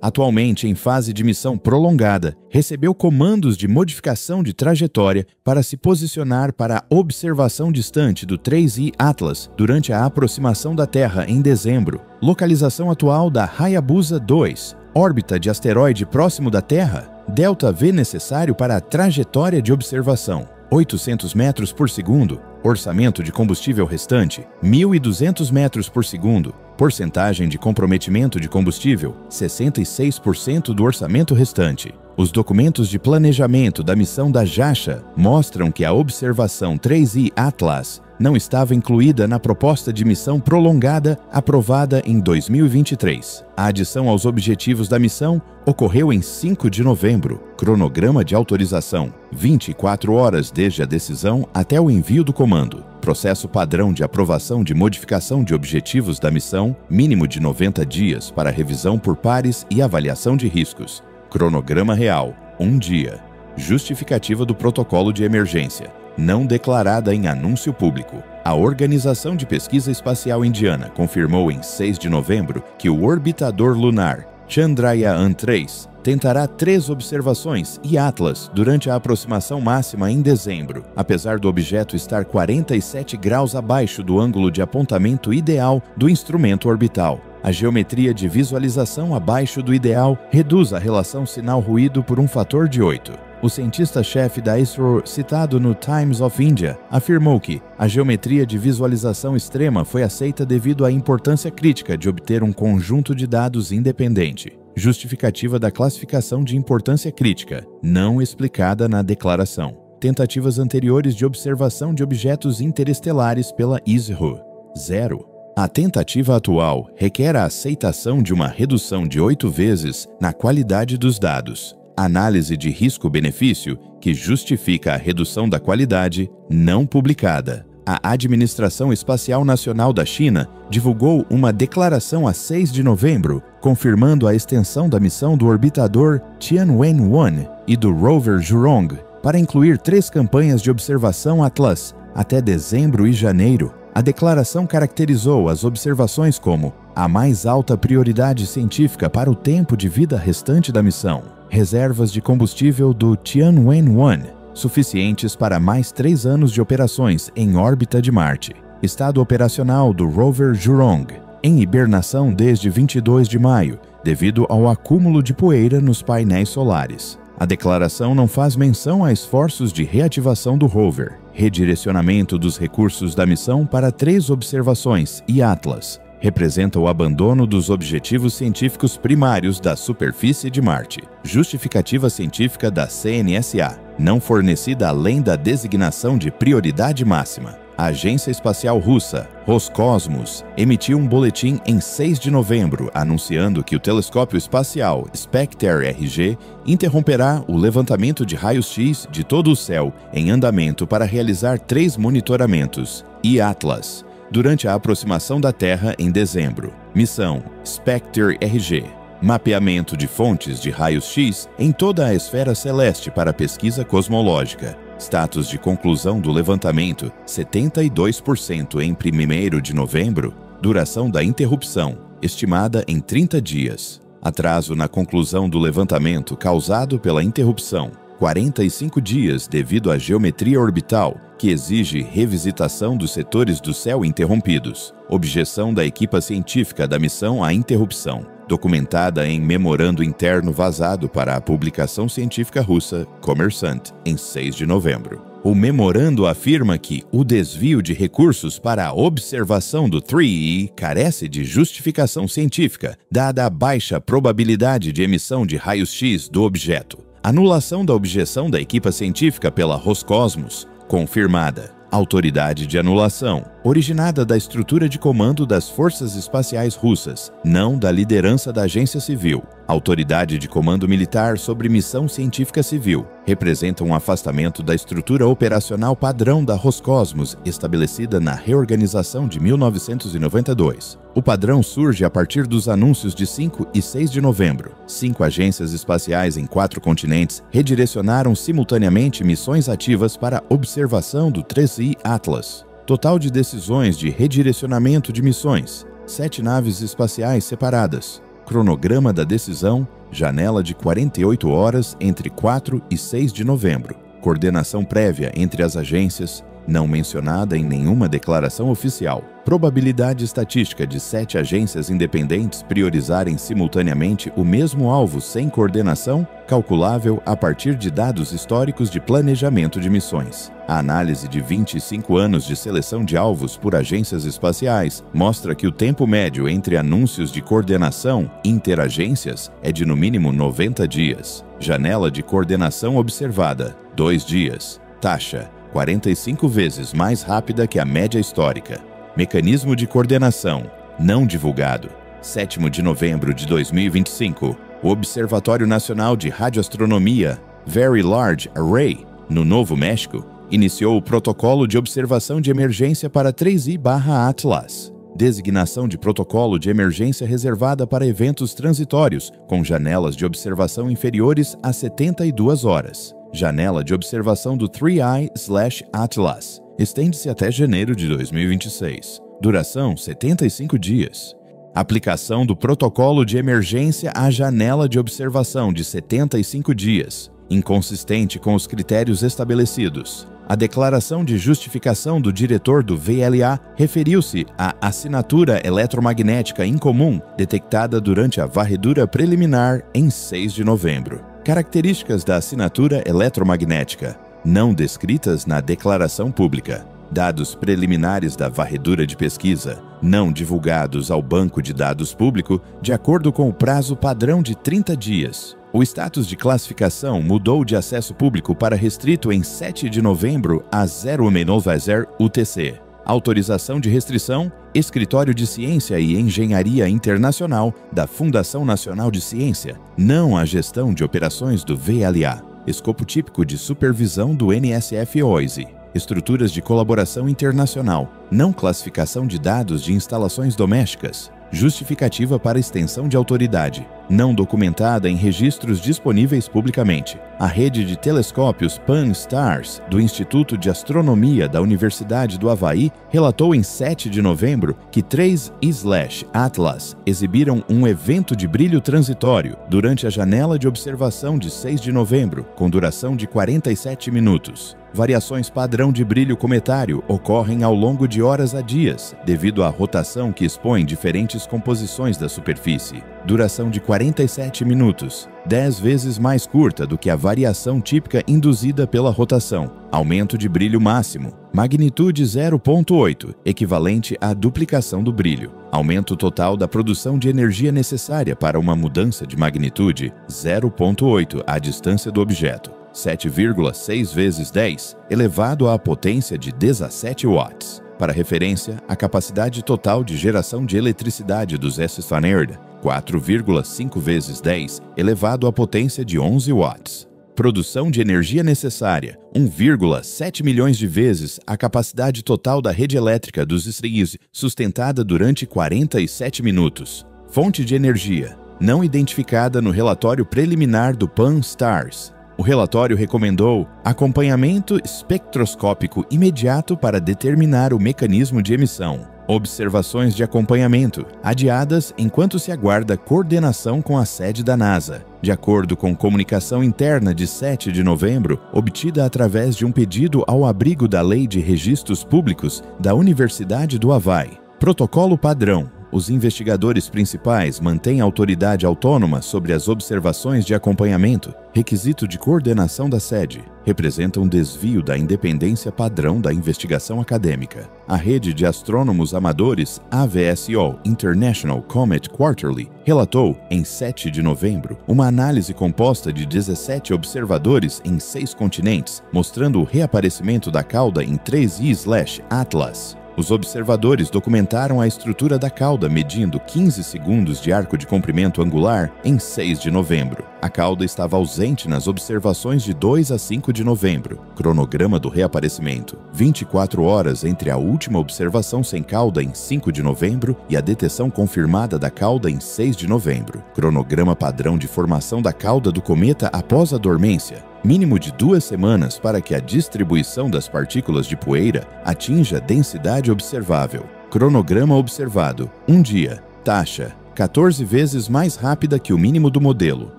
atualmente em fase de missão prolongada, recebeu comandos de modificação de trajetória para se posicionar para a observação distante do 3I Atlas durante a aproximação da Terra em dezembro. Localização atual da Hayabusa 2, órbita de asteroide próximo da Terra, delta V necessário para a trajetória de observação, 800 metros por segundo, orçamento de combustível restante, 1.200 metros por segundo, porcentagem de comprometimento de combustível, 66% do orçamento restante. Os documentos de planejamento da missão da JAXA mostram que a observação 3I Atlas não estava incluída na proposta de missão prolongada aprovada em 2023. A adição aos objetivos da missão ocorreu em 5 de novembro. Cronograma de autorização: 24 horas desde a decisão até o envio do comando. Processo padrão de aprovação de modificação de objetivos da missão, mínimo de 90 dias para revisão por pares e avaliação de riscos. Cronograma real: 1 dia. Justificativa do protocolo de emergência, não declarada em anúncio público. A Organização de Pesquisa Espacial Indiana confirmou em 6 de novembro que o orbitador lunar Chandrayaan-3 tentará 3 observações e Atlas durante a aproximação máxima em dezembro, apesar do objeto estar 47 graus abaixo do ângulo de apontamento ideal do instrumento orbital. A geometria de visualização abaixo do ideal reduz a relação sinal-ruído por um fator de 8. O cientista-chefe da ISRO, citado no Times of India, afirmou que a geometria de visualização extrema foi aceita devido à importância crítica de obter um conjunto de dados independente. Justificativa da classificação de importância crítica, não explicada na declaração. Tentativas anteriores de observação de objetos interestelares pela ISRO: 0. A tentativa atual requer a aceitação de uma redução de 8 vezes na qualidade dos dados. Análise de risco-benefício que justifica a redução da qualidade, não publicada. A Administração Espacial Nacional da China divulgou uma declaração a 6 de novembro, confirmando a extensão da missão do orbitador Tianwen-1 e do rover Zhurong para incluir 3 campanhas de observação Atlas até dezembro e janeiro. A declaração caracterizou as observações como a mais alta prioridade científica para o tempo de vida restante da missão. Reservas de combustível do Tianwen-1, suficientes para mais 3 anos de operações em órbita de Marte. Estado operacional do rover Zhurong, em hibernação desde 22 de maio, devido ao acúmulo de poeira nos painéis solares. A declaração não faz menção a esforços de reativação do rover, redirecionamento dos recursos da missão para 3 observações e Atlas. Representa o abandono dos objetivos científicos primários da superfície de Marte. Justificativa científica da CNSA, não fornecida além da designação de prioridade máxima. A Agência Espacial Russa, Roscosmos, emitiu um boletim em 6 de novembro anunciando que o telescópio espacial Spektr-RG interromperá o levantamento de raios-x de todo o céu em andamento para realizar 3 monitoramentos e Atlas durante a aproximação da Terra em dezembro. Missão Spektr-RG. Mapeamento de fontes de raios-x em toda a esfera celeste para pesquisa cosmológica. Status de conclusão do levantamento: 72% em 1º de novembro. Duração da interrupção, estimada em 30 dias. Atraso na conclusão do levantamento causado pela interrupção: 45 dias devido à geometria orbital, que exige revisitação dos setores do céu interrompidos. Objeção da equipa científica da missão à interrupção, documentada em memorando interno vazado para a publicação científica russa Kommersant, em 6 de novembro. O memorando afirma que o desvio de recursos para a observação do 3E carece de justificação científica, dada a baixa probabilidade de emissão de raios-x do objeto. Anulação da objeção da equipa científica pela Roscosmos, confirmada. Autoridade de anulação, originada da estrutura de comando das Forças Espaciais Russas, não da liderança da Agência Civil. Autoridade de comando militar sobre missão científica civil, representa um afastamento da estrutura operacional padrão da Roscosmos estabelecida na reorganização de 1992. O padrão surge a partir dos anúncios de 5 e 6 de novembro. 5 agências espaciais em 4 continentes redirecionaram simultaneamente missões ativas para observação do 3I Atlas. Total de decisões de redirecionamento de missões: 7 naves espaciais separadas. Cronograma da decisão: janela de 48 horas entre 4 e 6 de novembro. Coordenação prévia entre as agências: não mencionada em nenhuma declaração oficial. Probabilidade estatística de 7 agências independentes priorizarem simultaneamente o mesmo alvo sem coordenação, calculável a partir de dados históricos de planejamento de missões. A análise de 25 anos de seleção de alvos por agências espaciais mostra que o tempo médio entre anúncios de coordenação interagências é de no mínimo 90 dias. Janela de coordenação observada, 2 dias. Taxa, 45 vezes mais rápida que a média histórica. Mecanismo de coordenação, não divulgado. 7º de novembro de 2025, o Observatório Nacional de Radioastronomia, Very Large Array, no Novo México, iniciou o protocolo de observação de emergência para 3I/Atlas. Designação de protocolo de emergência reservada para eventos transitórios, com janelas de observação inferiores a 72 horas. Janela de observação do 3I/Atlas. Estende-se até janeiro de 2026. Duração 75 dias. Aplicação do protocolo de emergência à janela de observação de 75 dias. Inconsistente com os critérios estabelecidos. A declaração de justificação do diretor do VLA referiu-se à assinatura eletromagnética incomum detectada durante a varredura preliminar em 6 de novembro. Características da assinatura eletromagnética, não descritas na declaração pública. Dados preliminares da varredura de pesquisa, não divulgados ao banco de dados público, de acordo com o prazo padrão de 30 dias. O status de classificação mudou de acesso público para restrito em 7 de novembro a 090 UTC. Autorização de restrição, Escritório de Ciência e Engenharia Internacional da Fundação Nacional de Ciência, não a gestão de operações do VLA. Escopo típico de supervisão do NSF-OISE. Estruturas de colaboração internacional. Não classificação de dados de instalações domésticas. Justificativa para extensão de autoridade. Não documentada em registros disponíveis publicamente. A rede de telescópios Pan-STARRS do Instituto de Astronomia da Universidade do Havaí relatou em 7 de novembro que 3I/Atlas exibiram um evento de brilho transitório durante a janela de observação de 6 de novembro, com duração de 47 minutos. Variações padrão de brilho cometário ocorrem ao longo de horas a dias, devido à rotação que expõe diferentes composições da superfície. Duração de 47 minutos, 10 vezes mais curta do que a variação típica induzida pela rotação. Aumento de brilho máximo, magnitude 0,8, equivalente à duplicação do brilho. Aumento total da produção de energia necessária para uma mudança de magnitude 0,8 à distância do objeto. 7,6 vezes 10, elevado à potência de 17 watts. Para referência, a capacidade total de geração de eletricidade dos S-Standard, 4,5 vezes 10, elevado à potência de 11 watts. Produção de energia necessária, 1,7 milhões de vezes a capacidade total da rede elétrica dos STRIs, sustentada durante 47 minutos. Fonte de energia, não identificada no relatório preliminar do Pan-STARRS. O relatório recomendou acompanhamento espectroscópico imediato para determinar o mecanismo de emissão. Observações de acompanhamento, adiadas enquanto se aguarda coordenação com a sede da NASA, de acordo com comunicação interna de 7 de novembro, obtida através de um pedido ao abrigo da Lei de Registros Públicos da Universidade do Havaí. Protocolo padrão. Os investigadores principais mantêm autoridade autônoma sobre as observações de acompanhamento, requisito de coordenação da sede, representa um desvio da independência padrão da investigação acadêmica. A rede de astrônomos amadores AVSO International Comet Quarterly relatou, em 7 de novembro, uma análise composta de 17 observadores em 6 continentes, mostrando o reaparecimento da cauda em 3I/Atlas. Os observadores documentaram a estrutura da cauda medindo 15 segundos de arco de comprimento angular em 6 de novembro. A cauda estava ausente nas observações de 2 a 5 de novembro. Cronograma do reaparecimento. 24 horas entre a última observação sem cauda em 5 de novembro e a detecção confirmada da cauda em 6 de novembro. Cronograma padrão de formação da cauda do cometa após a dormência. Mínimo de 2 semanas para que a distribuição das partículas de poeira atinja a densidade observável. Cronograma observado, 1 dia. Taxa, 14 vezes mais rápida que o mínimo do modelo.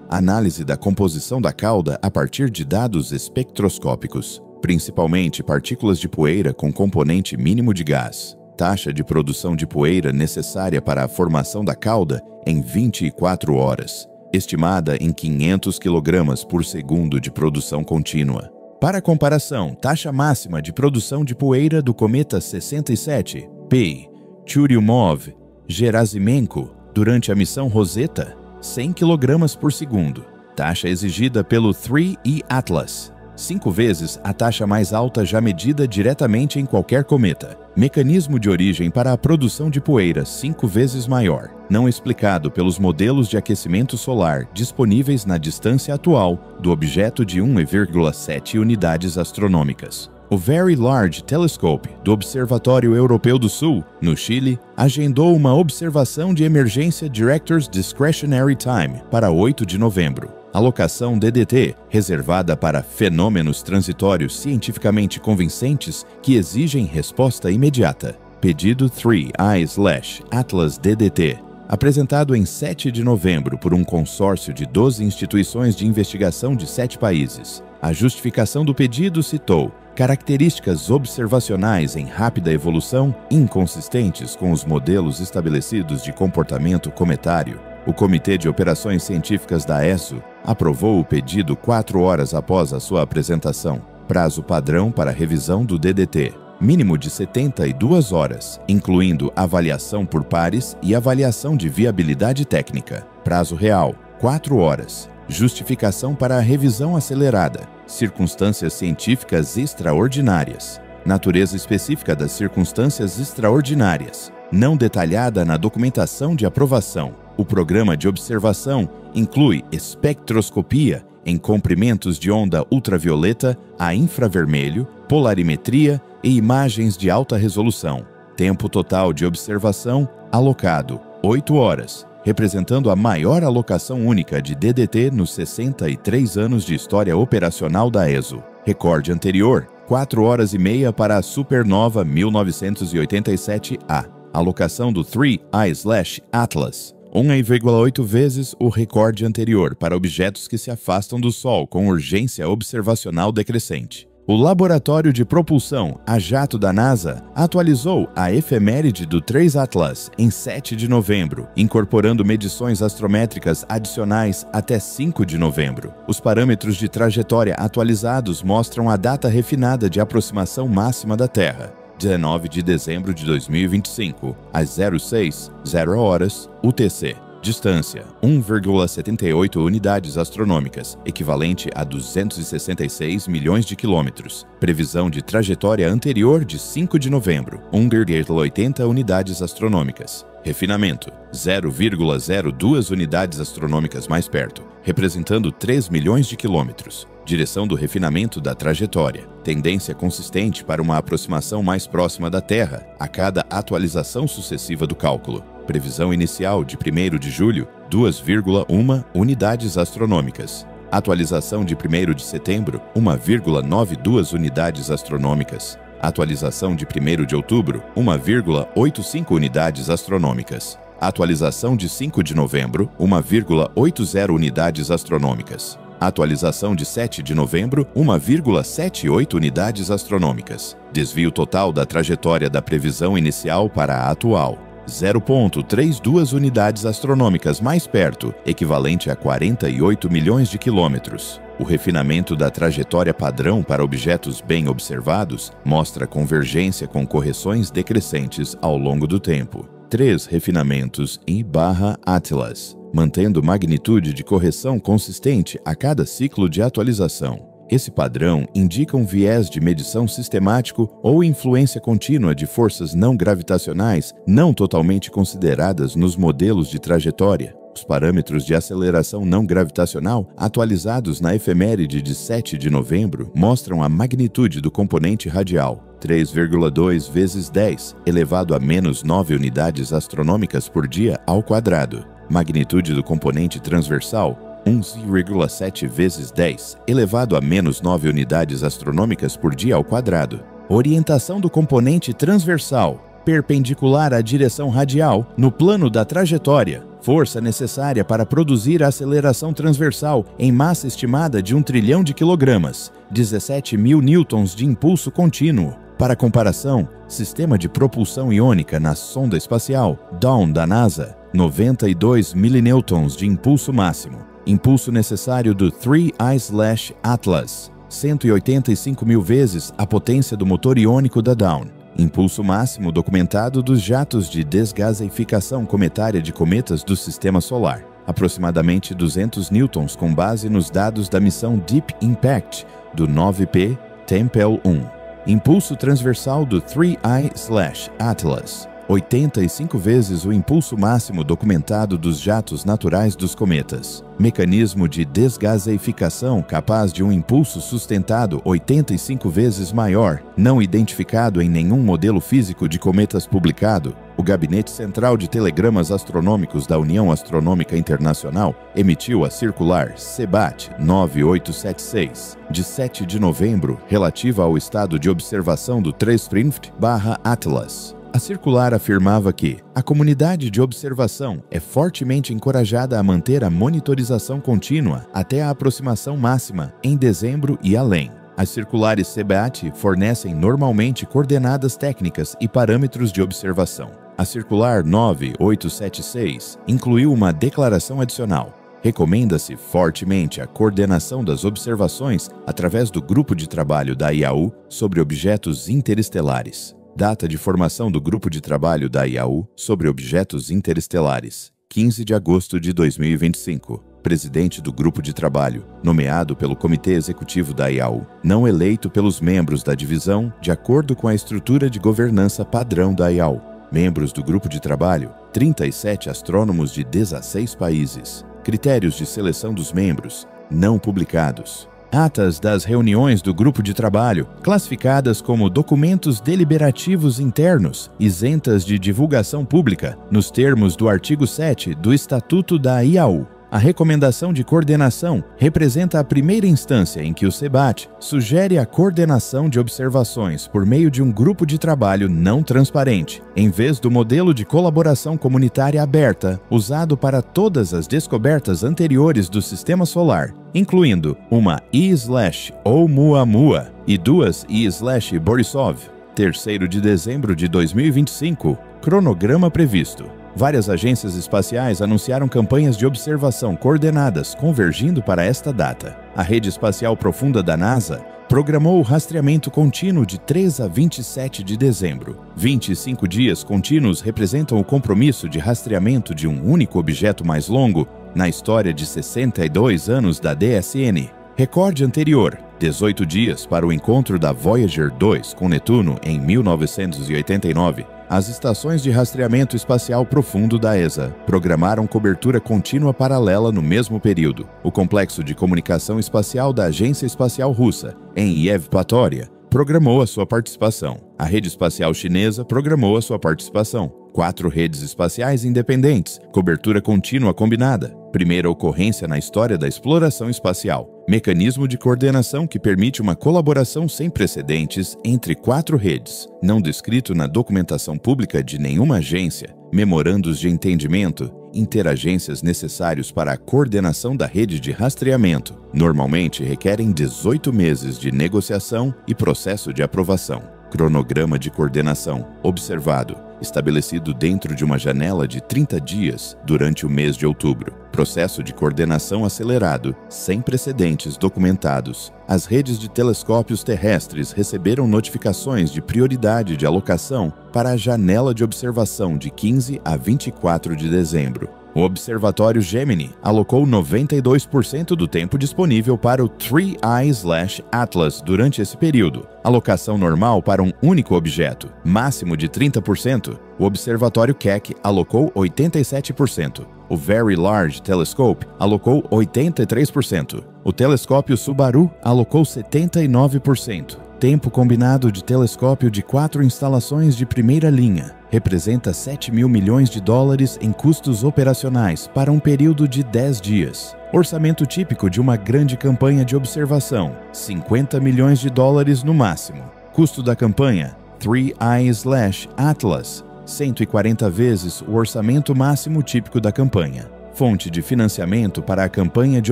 Análise da composição da cauda a partir de dados espectroscópicos. principalmente partículas de poeira com componente mínimo de gás. Taxa de produção de poeira necessária para a formação da cauda em 24 horas, estimada em 500 kg por segundo de produção contínua. Para comparação, taxa máxima de produção de poeira do cometa 67, P. Churyumov-Gerasimenko, durante a missão Rosetta, 100 kg por segundo. Taxa exigida pelo 3E Atlas, 5 vezes a taxa mais alta já medida diretamente em qualquer cometa. Mecanismo de origem para a produção de poeira 5 vezes maior, não explicado pelos modelos de aquecimento solar disponíveis na distância atual do objeto de 1,7 unidades astronômicas. O Very Large Telescope do Observatório Europeu do Sul, no Chile, agendou uma observação de emergência Director's Discretionary Time para 8 de novembro. Alocação DDT, reservada para fenômenos transitórios cientificamente convincentes que exigem resposta imediata. Pedido 3I/Atlas DDT, apresentado em 7 de novembro por um consórcio de 12 instituições de investigação de 7 países. A justificação do pedido citou características observacionais em rápida evolução inconsistentes com os modelos estabelecidos de comportamento cometário. O Comitê de Operações Científicas da ESO aprovou o pedido 4 horas após a sua apresentação. Prazo padrão para revisão do DDT, mínimo de 72 horas, incluindo avaliação por pares e avaliação de viabilidade técnica. Prazo real, 4 horas. Justificação para a revisão acelerada. Circunstâncias científicas extraordinárias. Natureza específica das circunstâncias extraordinárias, não detalhada na documentação de aprovação. O programa de observação inclui espectroscopia em comprimentos de onda ultravioleta a infravermelho, polarimetria e imagens de alta resolução. Tempo total de observação alocado, 8 horas, representando a maior alocação única de DDT nos 63 anos de história operacional da ESO. Recorde anterior, 4 horas e meia para a supernova 1987A. Alocação do 3I/Atlas, 1,8 vezes o recorde anterior para objetos que se afastam do Sol com urgência observacional decrescente. O Laboratório de Propulsão a Jato da NASA atualizou a efeméride do 3 Atlas em 7 de novembro, incorporando medições astrométricas adicionais até 5 de novembro. Os parâmetros de trajetória atualizados mostram a data refinada de aproximação máxima da Terra, 19 de dezembro de 2025, às 06:00 UTC. Distância, 1,78 unidades astronômicas, equivalente a 266 milhões de quilômetros. Previsão de trajetória anterior de 5 de novembro, 1,80 unidades astronômicas. Refinamento, 0,02 unidades astronômicas mais perto, representando 3 milhões de quilômetros. Direção do refinamento da trajetória. Tendência consistente para uma aproximação mais próxima da Terra a cada atualização sucessiva do cálculo. Previsão inicial de 1º de julho, 2,1 unidades astronômicas. Atualização de 1º de setembro, 1,92 unidades astronômicas. Atualização de 1º de outubro, 1,85 unidades astronômicas. Atualização de 5 de novembro, 1,80 unidades astronômicas. Atualização de 7 de novembro, 1,78 unidades astronômicas. Desvio total da trajetória da previsão inicial para a atual, 0,32 unidades astronômicas mais perto, equivalente a 48 milhões de quilômetros. O refinamento da trajetória padrão para objetos bem observados mostra convergência com correções decrescentes ao longo do tempo. 3 refinamentos I/Atlas, mantendo magnitude de correção consistente a cada ciclo de atualização. Esse padrão indica um viés de medição sistemático ou influência contínua de forças não gravitacionais não totalmente consideradas nos modelos de trajetória. Os parâmetros de aceleração não gravitacional atualizados na efeméride de 7 de novembro mostram a magnitude do componente radial, 3,2 vezes 10, elevado a menos 9 unidades astronômicas por dia ao quadrado. Magnitude do componente transversal, 11,7 vezes 10, elevado a menos 9 unidades astronômicas por dia ao quadrado. Orientação do componente transversal, perpendicular à direção radial, no plano da trajetória, Força necessária para produzir a aceleração transversal em massa estimada de 1 trilhão de quilogramas, 17.000 newtons de impulso contínuo. Para comparação, sistema de propulsão iônica na sonda espacial Dawn da NASA, 92 milinewtons de impulso máximo. Impulso necessário do 3I/Atlas, 185.000 vezes a potência do motor iônico da Dawn. Impulso máximo documentado dos jatos de desgaseificação cometária de cometas do Sistema Solar, aproximadamente 200 newtons com base nos dados da missão Deep Impact do 9P Tempel-1. Impulso transversal do 3I/Atlas, 85 vezes o impulso máximo documentado dos jatos naturais dos cometas. Mecanismo de desgaseificação capaz de um impulso sustentado 85 vezes maior, não identificado em nenhum modelo físico de cometas publicado. O Gabinete Central de Telegramas Astronômicos da União Astronômica Internacional emitiu a circular CEBAT 9876, de 7 de novembro, relativa ao estado de observação do 3/Atlas. A circular afirmava que a comunidade de observação é fortemente encorajada a manter a monitorização contínua até a aproximação máxima em dezembro e além. As circulares CEBAT fornecem normalmente coordenadas técnicas e parâmetros de observação. A circular 9876 incluiu uma declaração adicional. Recomenda-se fortemente a coordenação das observações através do grupo de trabalho da IAU sobre objetos interestelares. Data de formação do Grupo de Trabalho da IAU sobre Objetos Interestelares, 15 de agosto de 2025. Presidente do Grupo de Trabalho, nomeado pelo Comitê Executivo da IAU, não eleito pelos membros da divisão, de acordo com a estrutura de governança padrão da IAU. Membros do Grupo de Trabalho, 37 astrônomos de 16 países. Critérios de seleção dos membros, não publicados. Atas das reuniões do grupo de trabalho, classificadas como documentos deliberativos internos, isentas de divulgação pública, nos termos do artigo 7 do Estatuto da IAU. A recomendação de coordenação representa a primeira instância em que o CEBAT sugere a coordenação de observações por meio de um grupo de trabalho não transparente, em vez do modelo de colaboração comunitária aberta usado para todas as descobertas anteriores do Sistema Solar, incluindo uma I/Oumuamua e duas I/Borisov. 3º de dezembro de 2025, cronograma previsto. Várias agências espaciais anunciaram campanhas de observação coordenadas convergindo para esta data. A Rede Espacial Profunda da NASA programou o rastreamento contínuo de 3 a 27 de dezembro. 25 dias contínuos representam o compromisso de rastreamento de um único objeto mais longo na história de 62 anos da DSN. Recorde anterior, 18 dias para o encontro da Voyager 2 com Netuno em 1989. As estações de rastreamento espacial profundo da ESA programaram cobertura contínua paralela no mesmo período. O complexo de comunicação espacial da Agência Espacial Russa, em Yevpatoria, programou a sua participação. A rede espacial chinesa programou a sua participação. 4 redes espaciais independentes, cobertura contínua combinada. Primeira ocorrência na história da exploração espacial. Mecanismo de coordenação que permite uma colaboração sem precedentes entre 4 redes, não descrito na documentação pública de nenhuma agência. Memorandos de entendimento, interagências necessários para a coordenação da rede de rastreamento. Normalmente requerem 18 meses de negociação e processo de aprovação. Cronograma de coordenação observado, estabelecido dentro de uma janela de 30 dias durante o mês de outubro. Processo de coordenação acelerado, sem precedentes documentados. As redes de telescópios terrestres receberam notificações de prioridade de alocação para a janela de observação de 15 a 24 de dezembro. O Observatório Gemini alocou 92% do tempo disponível para o 3I/Atlas durante esse período. Alocação normal para um único objeto, máximo de 30%. O Observatório Keck alocou 87%. O Very Large Telescope alocou 83%. O Telescópio Subaru alocou 79%. Tempo combinado de telescópio de 4 instalações de primeira linha. Representa 7 mil milhões de dólares em custos operacionais para um período de 10 dias. Orçamento típico de uma grande campanha de observação, 50 milhões de dólares no máximo. Custo da campanha, 3I/Atlas, 140 vezes o orçamento máximo típico da campanha. Fonte de financiamento para a campanha de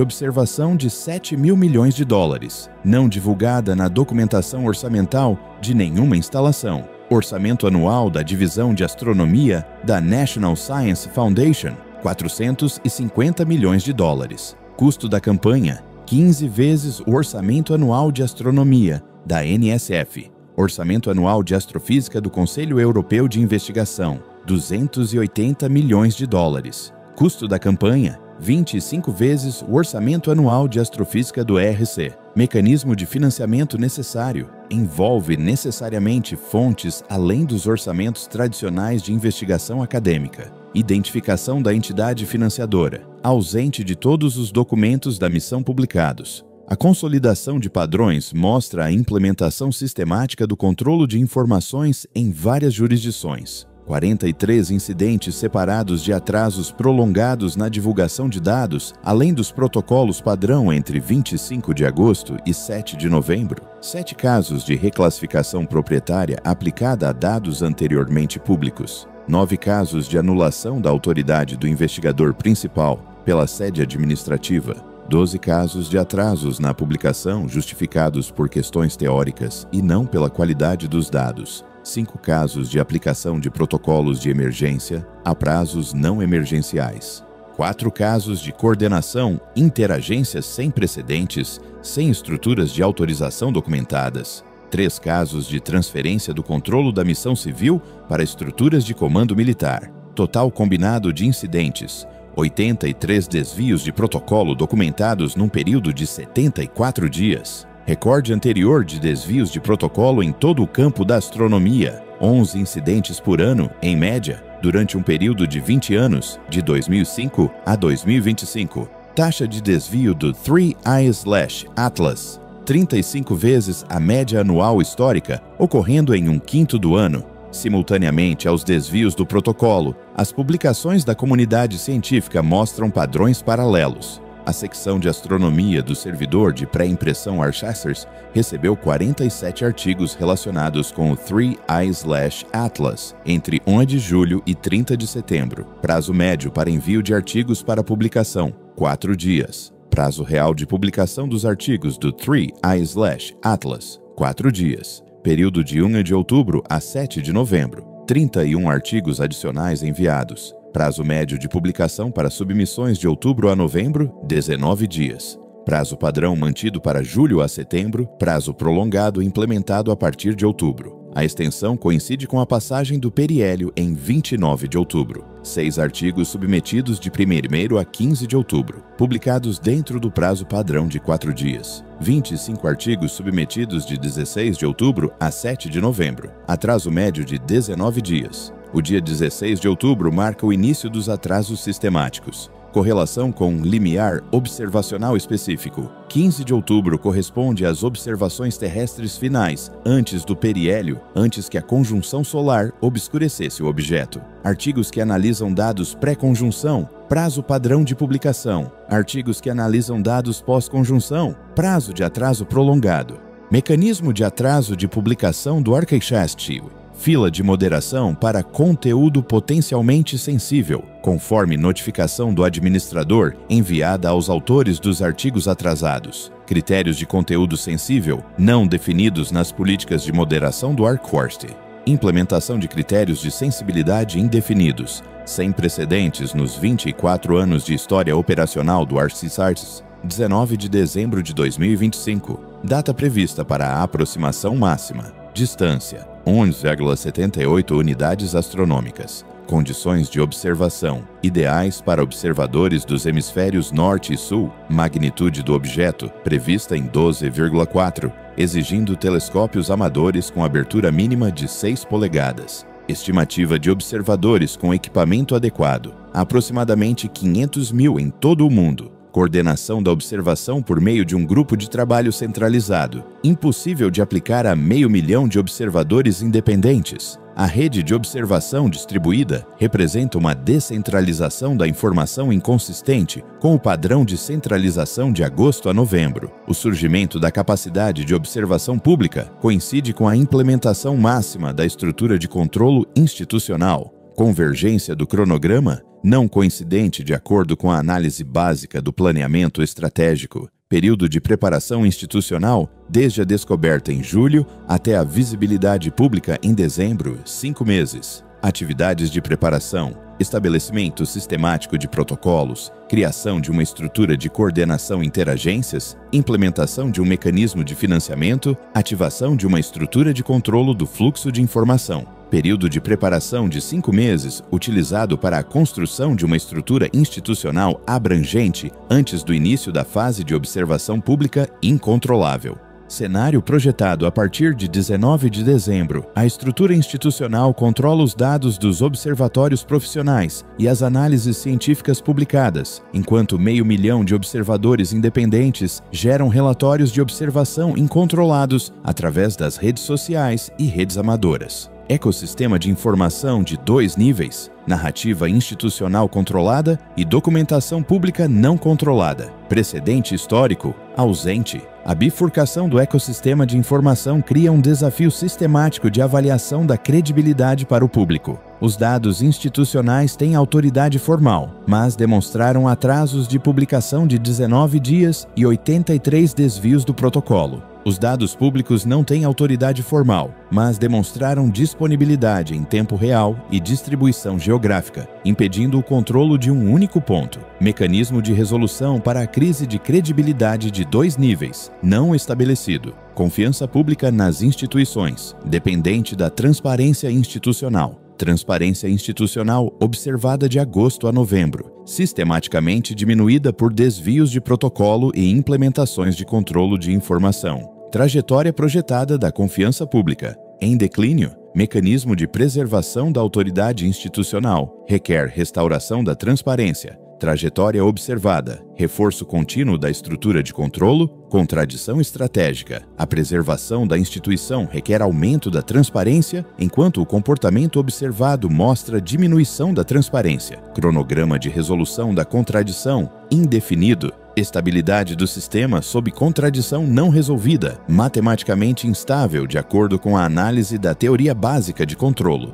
observação de 7 mil milhões de dólares, não divulgada na documentação orçamental de nenhuma instalação. Orçamento anual da Divisão de Astronomia da National Science Foundation, 450 milhões de dólares. Custo da campanha, 15 vezes o orçamento anual de astronomia da NSF. Orçamento anual de astrofísica do Conselho Europeu de Investigação, 280 milhões de dólares. Custo da campanha, 25 vezes o orçamento anual de astrofísica do ERC. Mecanismo de financiamento necessário envolve necessariamente fontes além dos orçamentos tradicionais de investigação acadêmica. Identificação da entidade financiadora, ausente de todos os documentos da missão publicados. A consolidação de padrões mostra a implementação sistemática do controle de informações em várias jurisdições. 43 incidentes separados de atrasos prolongados na divulgação de dados, além dos protocolos padrão entre 25 de agosto e 7 de novembro. 7 casos de reclassificação proprietária aplicada a dados anteriormente públicos. 9 casos de anulação da autoridade do investigador principal pela sede administrativa. 12 casos de atrasos na publicação justificados por questões teóricas e não pela qualidade dos dados. 5 casos de aplicação de protocolos de emergência a prazos não emergenciais. 4 casos de coordenação interagências sem precedentes, sem estruturas de autorização documentadas. 3 casos de transferência do controle da missão civil para estruturas de comando militar. Total combinado de incidentes, 83 desvios de protocolo documentados num período de 74 dias. Recorde anterior de desvios de protocolo em todo o campo da astronomia, 11 incidentes por ano, em média, durante um período de 20 anos, de 2005 a 2025. Taxa de desvio do 3I/Atlas, 35 vezes a média anual histórica, ocorrendo em 1/5 do ano. Simultaneamente aos desvios do protocolo, as publicações da comunidade científica mostram padrões paralelos. A secção de astronomia do servidor de pré-impressão Archasters recebeu 47 artigos relacionados com o 3I/Atlas entre 1 de julho e 30 de setembro. Prazo médio para envio de artigos para publicação, 4 dias. Prazo real de publicação dos artigos do 3I/Atlas, 4 dias. Período de 1 de outubro a 7 de novembro, 31 artigos adicionais enviados. Prazo médio de publicação para submissões de outubro a novembro, 19 dias. Prazo padrão mantido para julho a setembro, prazo prolongado implementado a partir de outubro. A extensão coincide com a passagem do periélio em 29 de outubro. 6 artigos submetidos de 1º a 15 de outubro, publicados dentro do prazo padrão de 4 dias. 25 artigos submetidos de 16 de outubro a 7 de novembro, atraso médio de 19 dias. O dia 16 de outubro marca o início dos atrasos sistemáticos. Correlação com limiar observacional específico. 15 de outubro corresponde às observações terrestres finais, antes do periélio, antes que a conjunção solar obscurecesse o objeto. Artigos que analisam dados pré-conjunção, prazo padrão de publicação. Artigos que analisam dados pós-conjunção, prazo de atraso prolongado. Mecanismo de atraso de publicação do Archasters. Fila de moderação para conteúdo potencialmente sensível, conforme notificação do administrador enviada aos autores dos artigos atrasados. Critérios de conteúdo sensível não definidos nas políticas de moderação do Archasters. Implementação de critérios de sensibilidade indefinidos, sem precedentes nos 24 anos de história operacional do Archasters. 19 de dezembro de 2025. Data prevista para a aproximação máxima. Distância: 11,78 unidades astronômicas. Condições de observação: ideais para observadores dos hemisférios norte e sul. Magnitude do objeto prevista em 12,4, exigindo telescópios amadores com abertura mínima de 6 polegadas. Estimativa de observadores com equipamento adequado: aproximadamente 500 mil em todo o mundo. Coordenação da observação por meio de um grupo de trabalho centralizado. Impossível de aplicar a 500 mil de observadores independentes. A rede de observação distribuída representa uma descentralização da informação inconsistente com o padrão de centralização de agosto a novembro. O surgimento da capacidade de observação pública coincide com a implementação máxima da estrutura de controlo institucional. Convergência do cronograma, não coincidente de acordo com a análise básica do planeamento estratégico. Período de preparação institucional, desde a descoberta em julho até a visibilidade pública em dezembro, 5 meses. Atividades de preparação, estabelecimento sistemático de protocolos, criação de uma estrutura de coordenação interagências, implementação de um mecanismo de financiamento, ativação de uma estrutura de controlo do fluxo de informação. Período de preparação de 5 meses, utilizado para a construção de uma estrutura institucional abrangente antes do início da fase de observação pública incontrolável. Cenário projetado a partir de 19 de dezembro. A estrutura institucional controla os dados dos observatórios profissionais e as análises científicas publicadas, enquanto 500 mil de observadores independentes geram relatórios de observação incontrolados através das redes sociais e redes amadoras. Ecossistema de informação de 2 níveis: narrativa institucional controlada e documentação pública não controlada. Precedente histórico ausente. A bifurcação do ecossistema de informação cria um desafio sistemático de avaliação da credibilidade para o público. Os dados institucionais têm autoridade formal, mas demonstraram atrasos de publicação de 19 dias e 83 desvios do protocolo. Os dados públicos não têm autoridade formal, mas demonstraram disponibilidade em tempo real e distribuição geográfica, impedindo o controle de um único ponto. Mecanismo de resolução para a crise de credibilidade de 2 níveis, não estabelecido. Confiança pública nas instituições, dependente da transparência institucional. Transparência institucional observada de agosto a novembro, sistematicamente diminuída por desvios de protocolo e implementações de controlo de informação. Trajetória projetada da confiança pública. Em declínio, mecanismo de preservação da autoridade institucional, requer restauração da transparência. Trajetória observada, reforço contínuo da estrutura de controlo, contradição estratégica. A preservação da instituição requer aumento da transparência, enquanto o comportamento observado mostra diminuição da transparência. Cronograma de resolução da contradição, indefinido. Estabilidade do sistema sob contradição não resolvida, matematicamente instável de acordo com a análise da teoria básica de controlo.